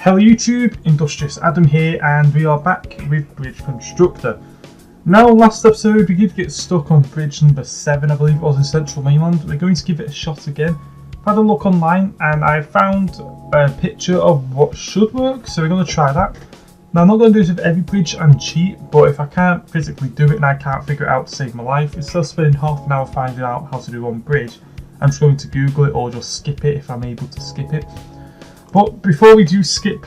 Hello YouTube, Industrious Adam here, and we are back with Bridge Constructor. Now, last episode we did get stuck on bridge number 7, I believe it was in Central Mainland. We're going to give it a shot again. I've had a look online and I found a picture of what should work, so we're going to try that. Now, I'm not going to do this with every bridge and cheat, but if I can't physically do it and I can't figure it out to save my life, instead of spending half an hour finding out how to do one bridge, I'm just going to Google it or just skip it if I'm able to skip it. But before we do skip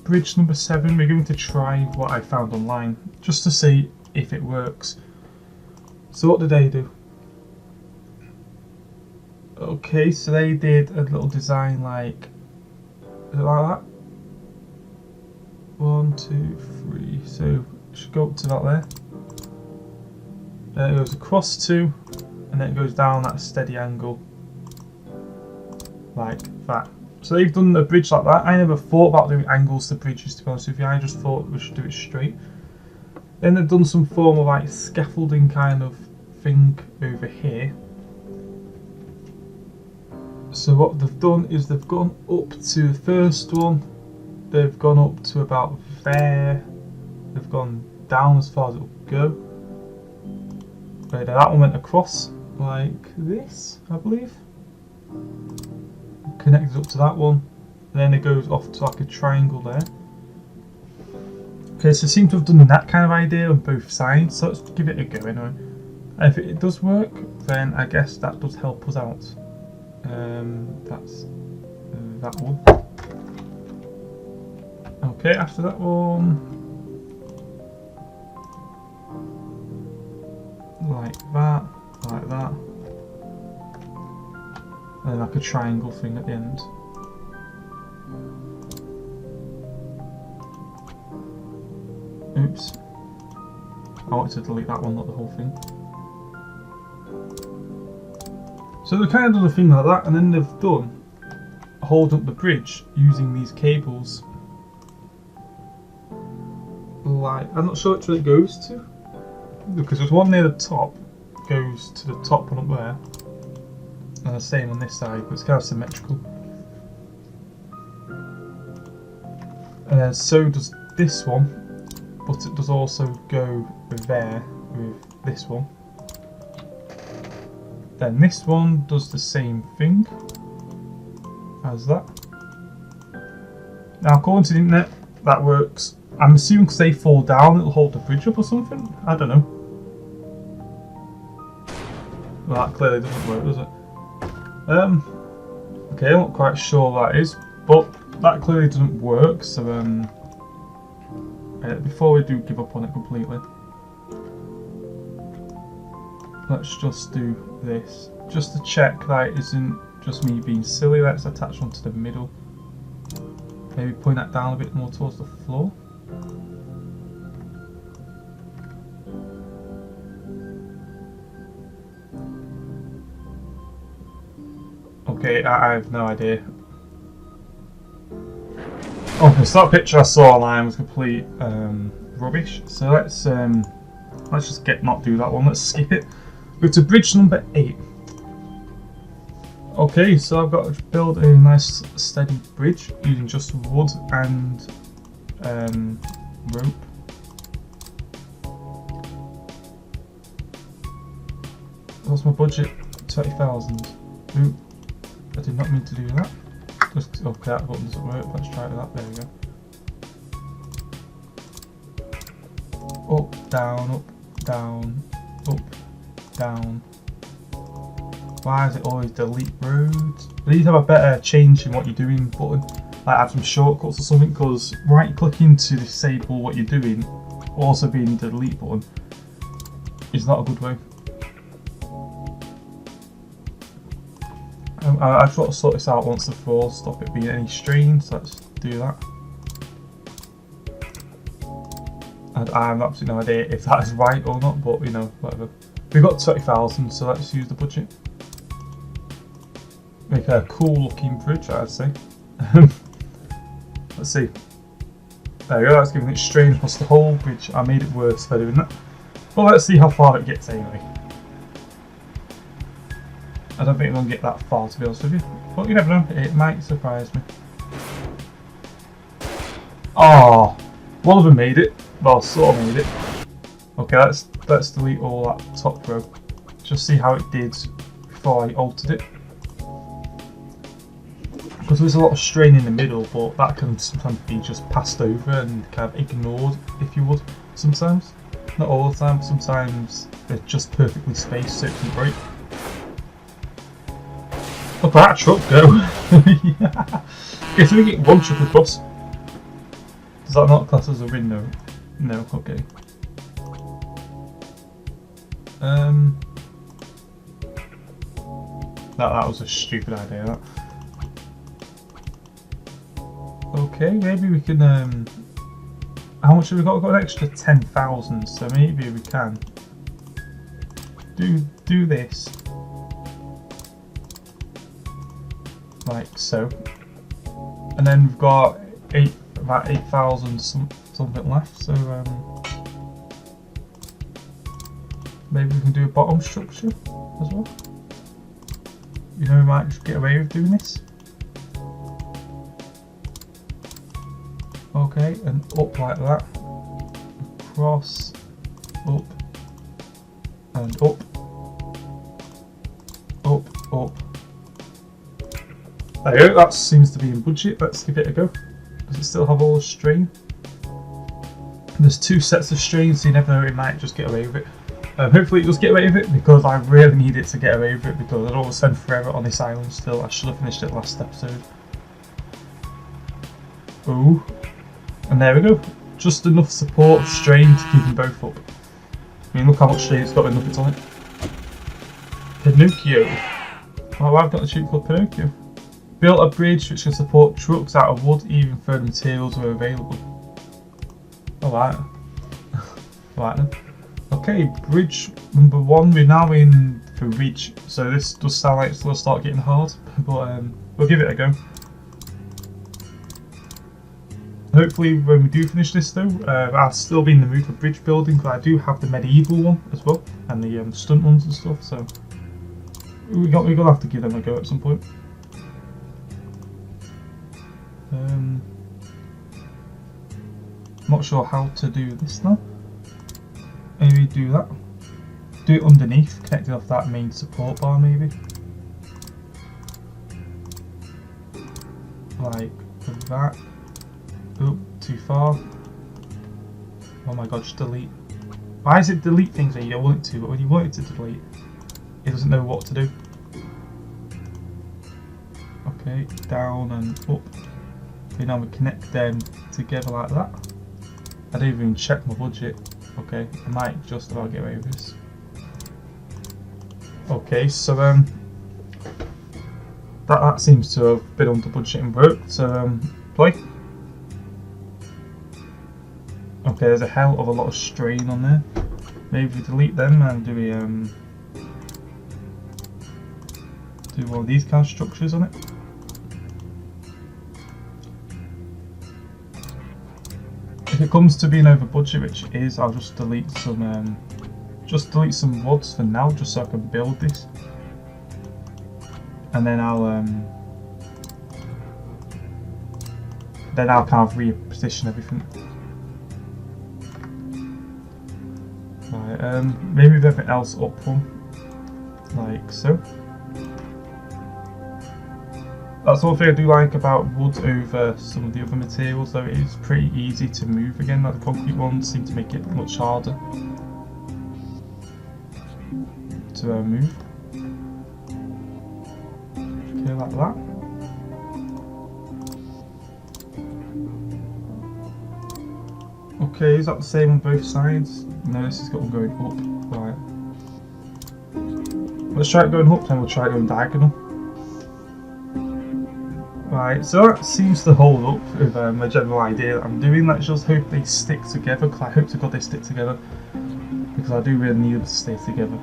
bridge number 7, we're going to try what I found online, just to see if it works. So what did they do? Okay, so they did a little design like that. 1, 2, 3. So it should go up to that there. Then it goes across 2, and then it goes down at a steady angle, like that. So they've done a bridge like that. I never thought about doing angles to bridges, to be honest with you. I just thought we should do it straight. Then they've done some form of like scaffolding kind of thing over here. So what they've done is they've gone up to the first one. They've gone up to about there. They've gone down as far as it'll go. But that one went across like this, I believe. Connected up to that one, and then it goes off to like a triangle there. Okay, so it seems to have done that kind of idea on both sides, so let's give it a go anyway. And if it does work, then I guess that does help us out. That's that one. Okay, after that one, like that, like that. And then like a triangle thing at the end. Oops. I wanted to delete that one, not the whole thing. So they kind of done a thing like that, and then they've done hold up the bridge using these cables. Like, I'm not sure which way it goes to, because there's one near the top, goes to the top one up there. And the same on this side, but it's kind of symmetrical. So does this one, but it does also go there with this one. Then this one does the same thing as that. Now, according to the internet, that works. I'm assuming because they fall down, it'll hold the bridge up or something. I don't know. Well, that clearly doesn't work, does it? Okay, I'm not quite sure what that is, but that clearly doesn't work, so before we do give up on it completely, let's just do this, just to check that it isn't just me being silly. Let's attach one to the middle, maybe point that down a bit more towards the floor. Okay, I have no idea. Okay, so that picture I saw online was complete rubbish. So let's just not do that one. Let's skip it. Go to bridge number 8. Okay, so I've got to build a nice steady bridge using just wood and rope. What's my budget? 20,000. Ooh. I did not mean to do that. Just, okay, that button doesn't work. Let's try that. There we go. Up, down, up, down, up, down. Why is it always delete roads? I need to have a better change in what you're doing button. Like add some shortcuts or something, because right clicking to disable what you're doing, also being the delete button, is not a good way. I've got to sort this out once and for all, stop it being any strain, so let's do that. And I have absolutely no idea if that is right or not, but you know, whatever. We've got 20,000, so let's use the budget. Make a cool looking bridge, I'd say. Let's see. There we go, that's giving it strain across the whole bridge. I made it worse by doing that. But let's see how far it gets anyway. I don't think we're going to get that far, to be honest with you. But you never know, it might surprise me. Oh, one of them made it. Well, sort of made it. Okay, let's delete all that top row. Just see how it did before I altered it. Because there's a lot of strain in the middle, but that can sometimes be just passed over and kind of ignored, if you would, sometimes. Not all the time, but sometimes they're just perfectly spaced so it can break. Look at that truck go! Yeah. Okay, so we get one truck across. Does that not class as a window? No, okay. That was a stupid idea, that. Okay, maybe we can, how much have we got? We've got an extra 10,000, so maybe we can do this. Like so. And then we've got about 8,000 something left, so maybe we can do a bottom structure as well. You know, we might just get away with doing this. Okay, and up like that. Across, up, and up, up. There you go, that seems to be in budget. Let's give it a go. Does it still have all the strain? There's two sets of strain, so you never know, it might just get away with it. Hopefully it does get away with it, because I really need it to get away with it, because I don't want to spend forever on this island still. I should have finished it last episode. Ooh. And there we go. Just enough support strain to keep them both up. I mean, look how much strain it's got with nuggets on it. Pinocchio. Oh, I've got a sheet called Pinocchio. Built a bridge which can support trucks out of wood even if further materials were available. Alright. Right then. Okay, bridge number 1. We're now in for reach, so this does sound like it's going to start getting hard, but we'll give it a go. Hopefully when we do finish this though, I'll still be in the mood for bridge building, because I do have the medieval one as well, and the stunt ones and stuff, so we're going to have to give them a go at some point. Not sure how to do this now. Maybe do that. Do it underneath, connected off that main support bar maybe. Like that. Oh, too far. Oh my god, just delete. Why does it delete things when you don't want it to, but when you want it to delete, it doesn't know what to do. Okay, down and up. Okay, now we connect them together like that. I didn't even check my budget. Okay, I might just about get away with this. Okay, so that seems to have been under budget and worked. So play. Okay, there's a hell of a lot of strain on there. Maybe we delete them and do one of these kind of structures on it. If it comes to being over budget, which it is, I'll just delete some woods for now, just so I can build this, and then I'll kind of reposition everything. Right, maybe with everything else up one, like so. That's one thing I do like about wood over some of the other materials, though it is pretty easy to move again. Like the concrete ones seem to make it much harder to move. Okay, like that. Okay, is that the same on both sides? No, this has got one going up. Right. Let's try it going up, then we'll try it going diagonal. Right, so that seems to hold up with my general idea that I'm doing. Let's just hope they stick together, because I hope to God they stick together, because I do really need them to stay together.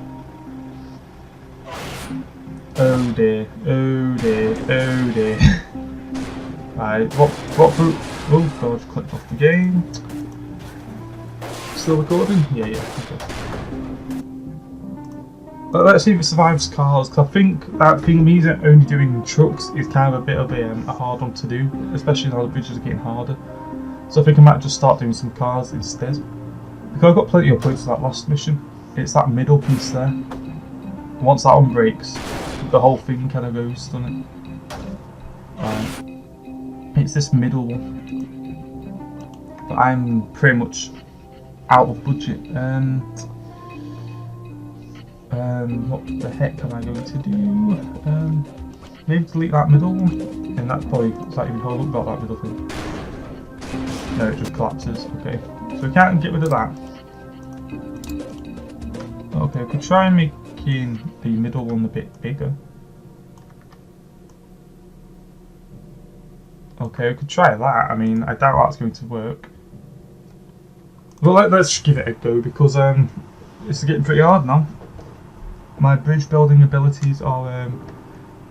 Oh dear, oh dear, oh dear. Right, what through? Oh god, clicked off the game. Still recording? Yeah, okay. Let's see if it survives cars, because I think that thing means that only doing trucks is kind of a bit of a hard one to do, especially now the bridges are getting harder. So I think I might just start doing some cars instead. Because I've got plenty of points for that last mission. It's that middle piece there. Once that one breaks, the whole thing kind of goes, doesn't it? It's this middle one. But I'm pretty much out of budget. What the heck am I going to do? Maybe delete that middle one. And that's probably, does that even hold up about that middle thing? No, it just collapses. Okay. So we can't get rid of that. Okay, I could try making the middle one a bit bigger. Okay, I could try that. I mean, I doubt that's going to work. Well, let's give it a go because it's getting pretty hard now. My bridge building abilities are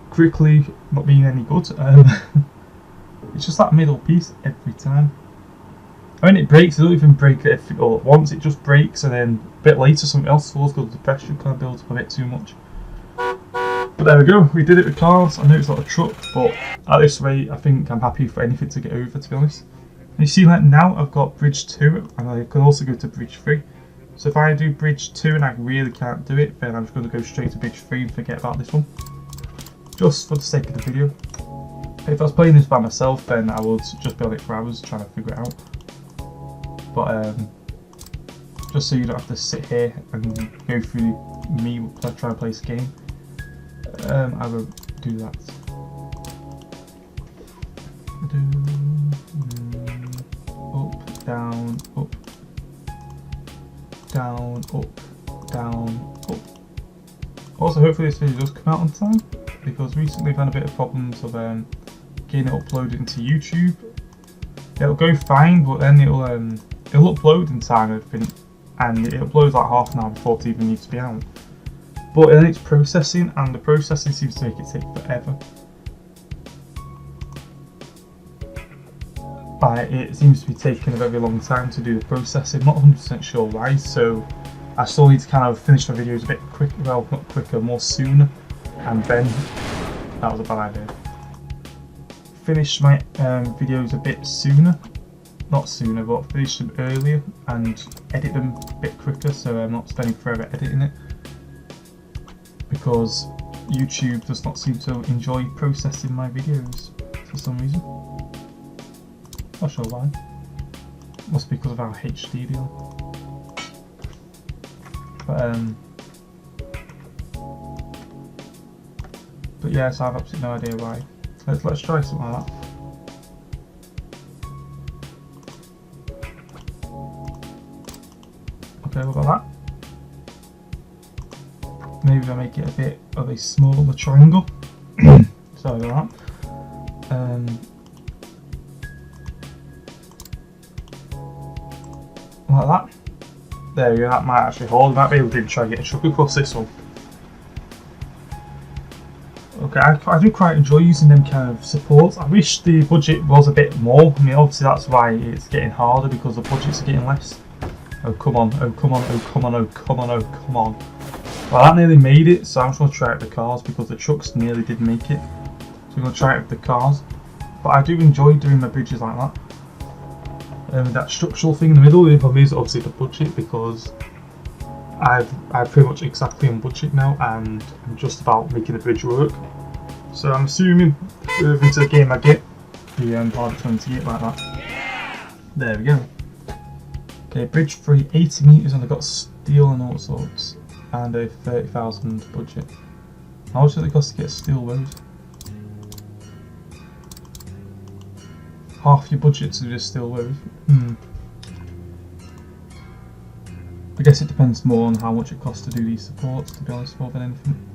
quickly not being any good. It's just that middle piece every time. I mean, it breaks. It doesn't even break it all at once. It just breaks, and then a bit later something else falls because the pressure kind of builds up a bit too much. But there we go. We did it with cars. I know it's not a truck, but at this rate, I think I'm happy for anything to get over, to be honest. And you see, like now I've got bridge 2, and I can also go to bridge 3. So if I do bridge 2 and I really can't do it, then I'm just going to go straight to bridge 3 and forget about this one. Just for the sake of the video. If I was playing this by myself, then I would just build it for hours trying to figure it out. But just so you don't have to sit here and go through me trying to play this game, I will do that. Up, down, up, down, up, down, up. Also, hopefully this video does come out on time, because recently I've had a bit of problems of getting it uploaded into YouTube. It'll go fine, but then it'll upload in time, I think, and it uploads like half an hour before it even needs to be out. But then it's processing, and the processing seems to make it take forever. It seems to be taking a very long time to do the processing, not 100% sure why, so I still need to kind of finish my videos a bit quicker, well not quicker, more sooner, and then, that was a bad idea. Finish my videos a bit sooner, not sooner, but finish them earlier and edit them a bit quicker so I'm not spending forever editing it. Because YouTube does not seem to enjoy processing my videos for some reason. Not sure why. Must be because of our HD deal. But yeah, so I have absolutely no idea why. Let's try something like that. Okay, what about that? Maybe I make it a bit of a smaller triangle. Sorry about that. Like that. There you go, that might actually hold. I might be able to try and get a truck across this one. Okay, I do quite enjoy using them kind of supports. I wish the budget was a bit more. I mean, obviously that's why it's getting harder, because the budgets are getting less. Oh come on, oh come on, oh come on, oh come on, oh come on. Well, that nearly made it, so I'm just going to try out the cars, because the trucks nearly did make it. So I'm going to try out the cars. But I do enjoy doing my bridges like that. That structural thing in the middle, the problem is obviously the budget, because I'm pretty much exactly on budget now, and I'm just about making the bridge work. So I'm assuming further into the game I get, the harder it's going to get like that. There we go. Okay, bridge 3, 80 metres, and I've got steel and all sorts, and a 30,000 budget. How much does it cost to get a steel road? Half your budget to just steel road. I guess it depends more on how much it costs to do these supports, to be honest, more than anything.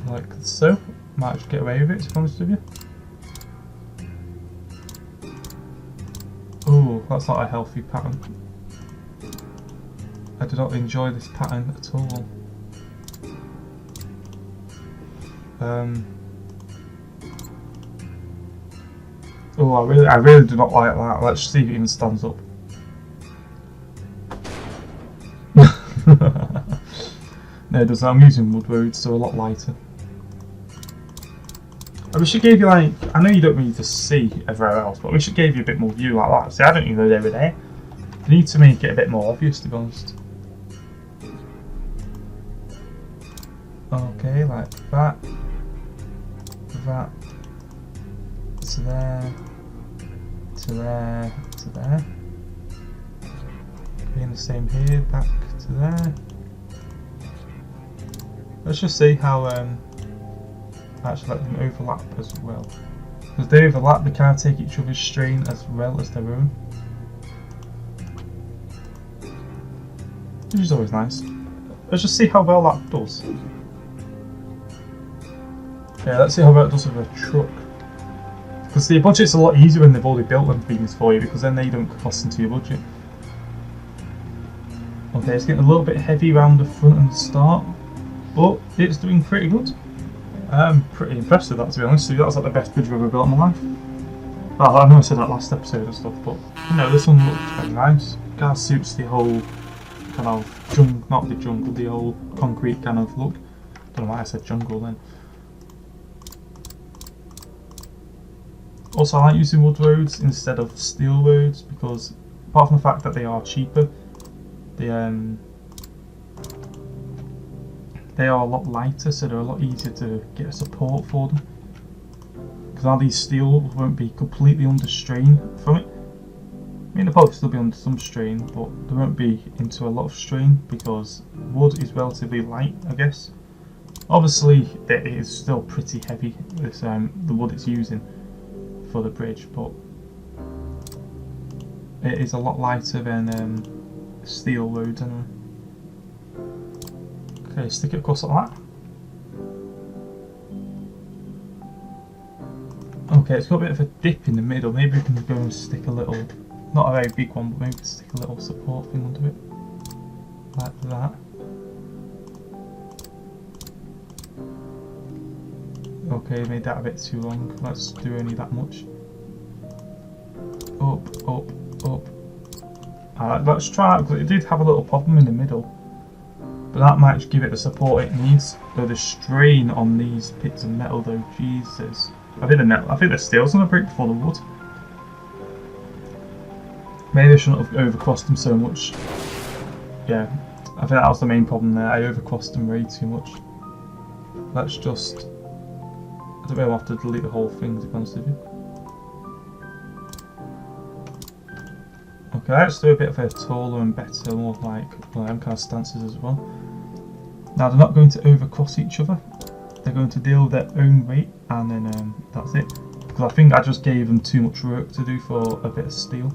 Like so. Might just get away with it, to be honest with you. Oh, that's not a healthy pattern. I do not enjoy this pattern at all. Oh, I really do not like that. Let's see if it even stands up. No, it doesn't. I'm using wood roads, so a lot lighter. I wish it gave you like, I know you don't need to see everywhere else, but I wish it gave you a bit more view like that. See, I don't even know they were there. They need to make it a bit more obvious, to be honest. Okay, like that. That. To there. To there. To there. Doing the same here, back to there. Let's just see how actually let them overlap as well. Because they overlap, they kind of take each other's strain as well as their own. Which is always nice. Let's just see how well that does. Yeah, let's see how well it does with a truck. Because the budget's a lot easier when they've already built them things for you, because then they don't cost into your budget. Okay, it's getting a little bit heavy around the front and the start, but it's doing pretty good. I'm pretty impressed with that, to be honest. So that's like the best bridge I've ever built in my life. Well, I know I said that last episode and stuff, but you know, this one looks very nice. Kind of suits the whole kind of jungle, not the jungle, the whole concrete kind of look. Don't know why I said jungle then. Also, I like using wood roads instead of steel roads because, apart from the fact that they are cheaper, they are a lot lighter, so they're a lot easier to get support for them. Because now these steel won't be completely under strain from it. I mean, they'll probably still be under some strain, but they won't be into a lot of strain because wood is relatively light, I guess. Obviously, it is still pretty heavy, this the wood it's using for the bridge, but it is a lot lighter than steel roads anyway. Okay, stick it across like that. Okay, it's got a bit of a dip in the middle. Maybe we can go and stick a little, not a very big one, but maybe stick a little support thing under it. Like that. Okay, made that a bit too long. Let's do only that much. Up, up, up. Alright, let's try it, because it did have a little problem in the middle. But that might give it the support it needs. Though the strain on these bits of metal though, Jesus. I think the steel's gonna break before the wood. Maybe I shouldn't have overcrossed them so much. Yeah, I think that was the main problem there. I overcrossed them way too much. Let's just, I don't know, I'll have to delete the whole thing to be honest with you. Okay, let's do a bit of a taller and better, more like one of them kind of stances as well. Now they're not going to overcross each other. They're going to deal with their own weight, and then that's it. Because I think I just gave them too much work to do for a bit of steel.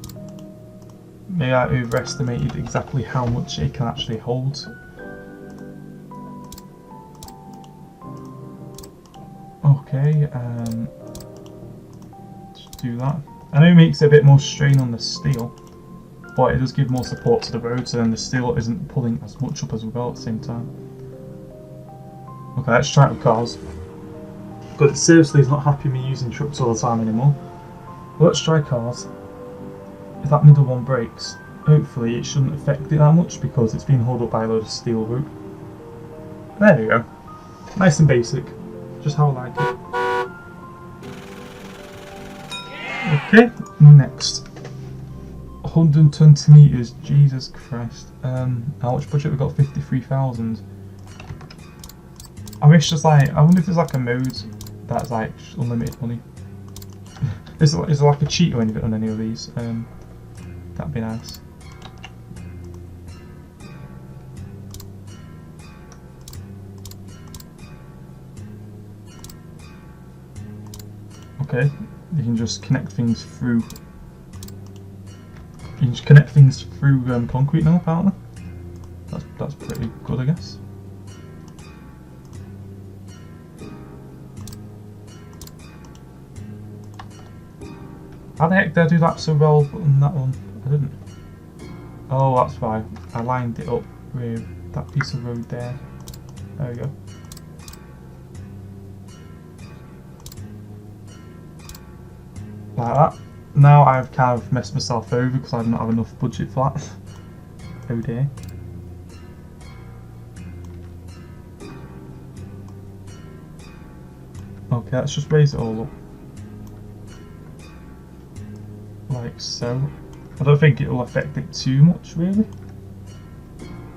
Maybe I overestimated exactly how much it can actually hold. Okay, just do that. I know it makes it a bit more strain on the steel, but it does give more support to the road, so then the steel isn't pulling as much up as well at the same time. Okay, let's try it with cars. But seriously, it's not happy me using trucks all the time anymore. But let's try cars. If that middle one breaks, hopefully it shouldn't affect it that much because it's been held up by a load of steel rope. There we go. Nice and basic. Just how I like it. Okay, next. 120 meters, Jesus Christ. How much budget we got? 53,000. I wish there's like, I wonder if there's like a mode that's like unlimited money. Is there like a cheat or anything on any of these? That'd be nice. Okay, you can just connect things through. You can just connect things through concrete now, apparently. That's pretty good, I guess. How the heck did I do that so well on that one? I didn't. Oh, that's why. I lined it up with that piece of road there. There we go. Like that. Now I've kind of messed myself over because I don't have enough budget for that. Oh dear. Okay, let's just raise it all up. Like so. I don't think it will affect it too much really.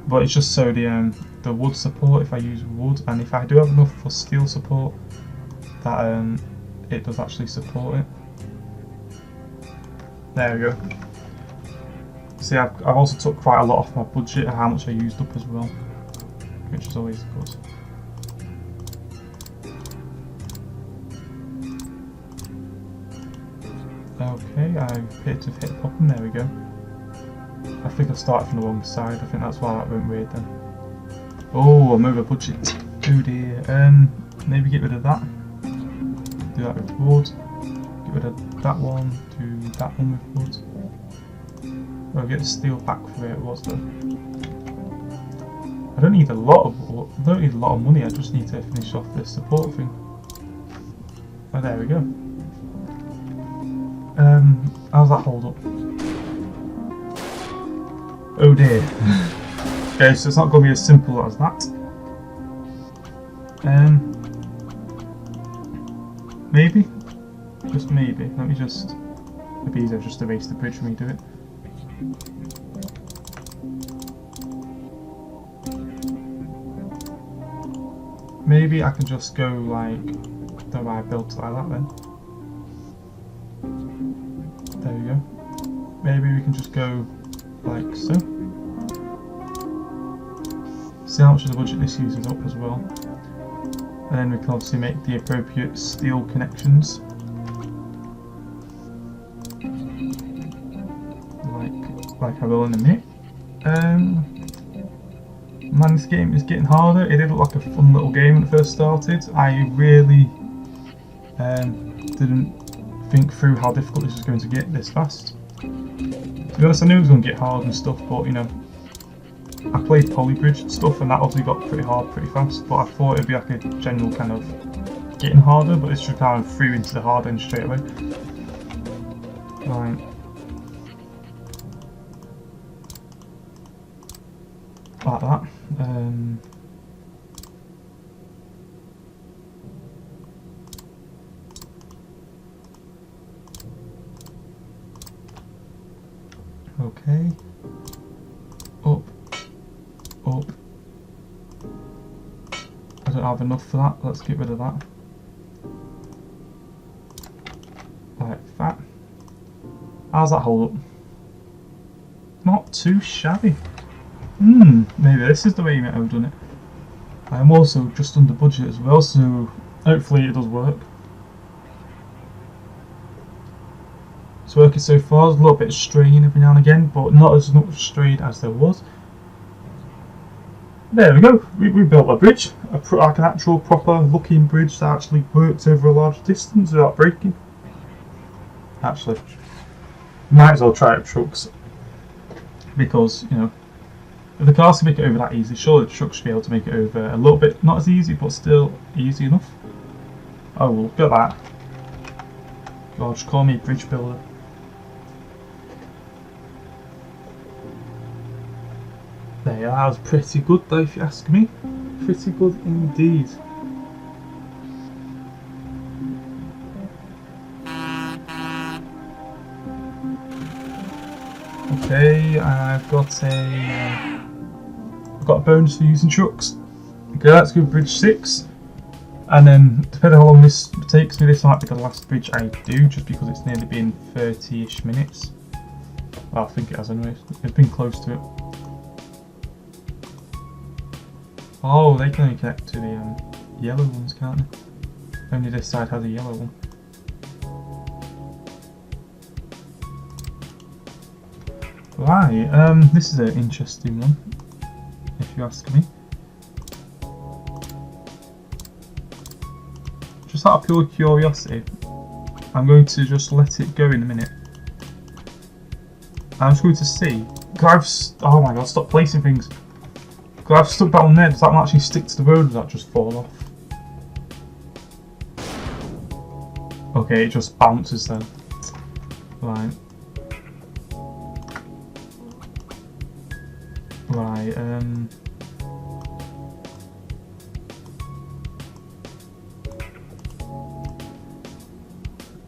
But it's just so the wood support, if I use wood, and if I do have enough for steel support, that it does actually support it. There we go. See, I've also took quite a lot off my budget and how much I used up as well, which is always good. Okay, I appear to have hit a problem. There we go. I think I started from the wrong side. I think that's why that went weird then. Oh, I'm over budget. Oh dear. Maybe get rid of that. Do that with wood. Get rid of that one. Do that one with wood. I'll get the steel back for it. What's the? I don't need a lot of money. I just need to finish off this support thing. Oh, there we go. How's that hold up? Oh dear. Okay, so it's not going to be as simple as that. Maybe, just maybe. Let me just. It'd be easier just to erase the bridge when we do it. Maybe I can just go like the way I built it like that then. There we go. Maybe we can just go like so. See how much of the budget this uses up as well. And then we can obviously make the appropriate steel connections. Like I will in a minute. Man, this game is getting harder. It did look like a fun little game when it first started. I really didn't think through how difficult this was going to get this fast. To be honest, I knew it was going to get hard and stuff, but you know, I played polybridge and stuff, and that obviously got pretty hard pretty fast. But I thought it'd be like a general kind of getting harder, but it's just kind of threw into the hard end straight away. Right. Like that. Okay. Up. Up. I don't have enough for that. Let's get rid of that. Like that. How's that hold up? Not too shabby. Maybe this is the way you might have done it. I am also just under budget as well, so hopefully it does work. It's working so far. There's a little bit of strain every now and again, but not as much strain as there was. There we go. We built a bridge, like an actual proper looking bridge that actually works over a large distance without breaking. Actually, might as well try it with trucks, because you know, if the cars can make it over that easy, surely the truck should be able to make it over a little bit, not as easy, but still easy enough. Oh, well, look at that. God, just call me bridge builder. There you are, that was pretty good though, if you ask me. Pretty good indeed. Okay, I've got a bonus for using trucks. Okay, let's go bridge 6, and then depending on how long this takes me, this might be the last bridge I do, just because it's nearly been 30-ish minutes. Well, I think it has anyway. It's been close to it. Oh, they can only connect to the yellow ones, can't they? Only this side has a yellow one. Right, this is an interesting one, if you ask me. Just out of pure curiosity, I'm going to just let it go in a minute. I'm just going to see. Oh my god, stop placing things. Because I've stuck that one there, does that one actually stick to the road or does that just fall off? Okay, it just bounces then. Right. Right,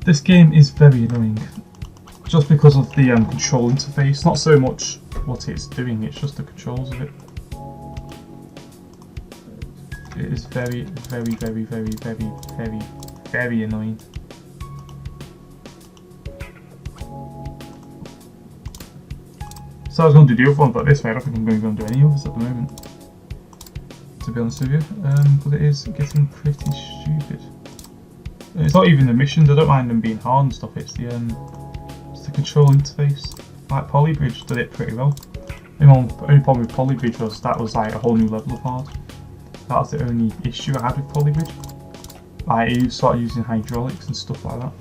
This game is very annoying, just because of the control interface. Not so much what it's doing, it's just the controls of it. It is very, very, very, very, very, very, very annoying. So I was going to do the other one, but this way I don't think I'm going to do any others at the moment, to be honest with you, because it is getting pretty stupid. It's not even the missions, I don't mind them being hard and stuff, it's the control interface. Like Polybridge did it pretty well. The only problem with Polybridge was that was like a whole new level of hard. That was the only issue I had with Polybridge. Like you started using hydraulics and stuff like that.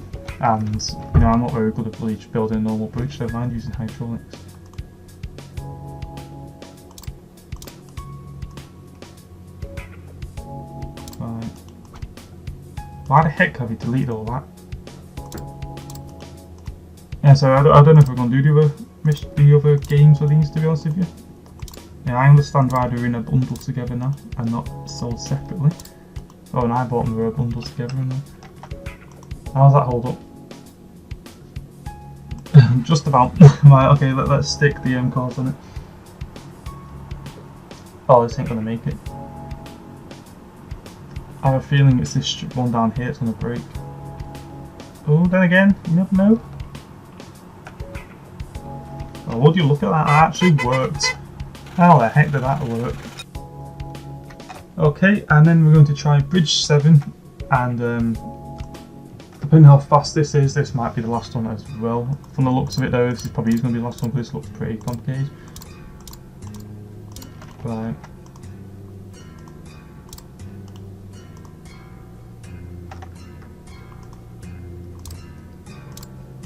And you know, I'm not very good at building a normal bridge, so I mind using hydraulics. Right. Why the heck have you deleted all that? Yeah, so I don't know if we're going to do the other games with these, to be honest with you. Yeah, I understand why they're in a bundle together now and not sold separately. Oh, and I bought them, they were a bundle together. And how's that hold up? Just about. Right, okay, let's stick the cards on it. Oh, this ain't going to make it. I have a feeling it's this one down here that's going to break. Oh, then again, you never know. Oh, would you look at that? That actually worked. How the heck did that work? Okay, and then we're going to try Bridge 7, and depending how fast this is, this might be the last one as well. From the looks of it though, this is probably going to be the last one because this looks pretty complicated. Right.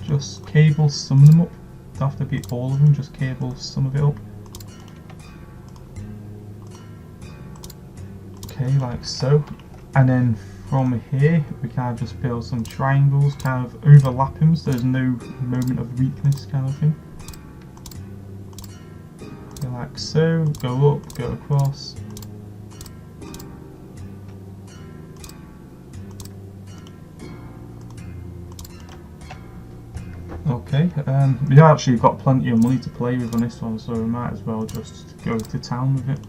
Just cable some of them up. Don't have to be all of them, just cable some of it up. Okay, like so. And then from here, we kind of just build some triangles, kind of overlap them so there's no moment of weakness kind of thing. Okay, like so, go up, go across. Okay, we actually got plenty of money to play with on this one, so we might as well just go to town with it.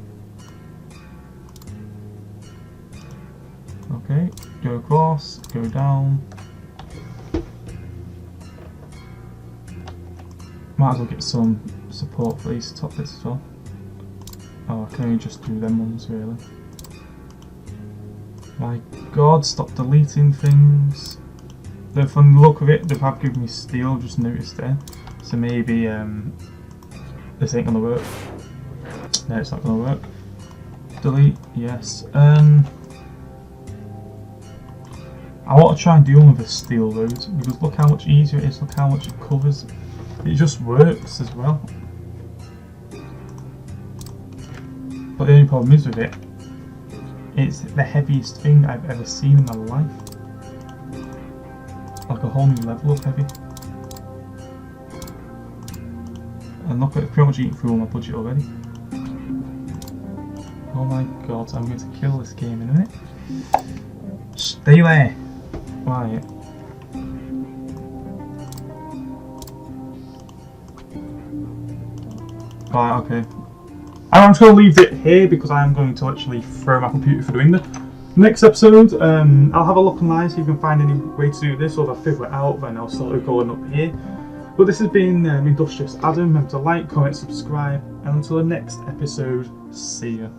Okay, go across, go down. Might as well get some support for these top bits as well. Oh, I can only just do them ones really. My god, stop deleting things. From the look of it, they have given me steel, I've just noticed there. So maybe this ain't gonna work. No, it's not gonna work. Delete, yes. I want to try and do one with the steel roads because look how much easier it is, look how much it covers. It just works as well. But the only problem is with it, it's the heaviest thing I've ever seen in my life. Like a whole new level of heavy. And look, it's pretty much eating through all my budget already. Oh my god, I'm going to kill this game in a minute. Stay there! Right. Right, okay. I'm just going to leave it here because I am going to actually throw my computer through the window. Next episode, I'll have a look online, see if you can find any way to do this, or if I figure it out, then I'll start going up here. But this has been Industrious Adam. Remember to like, comment, subscribe, and until the next episode, see ya.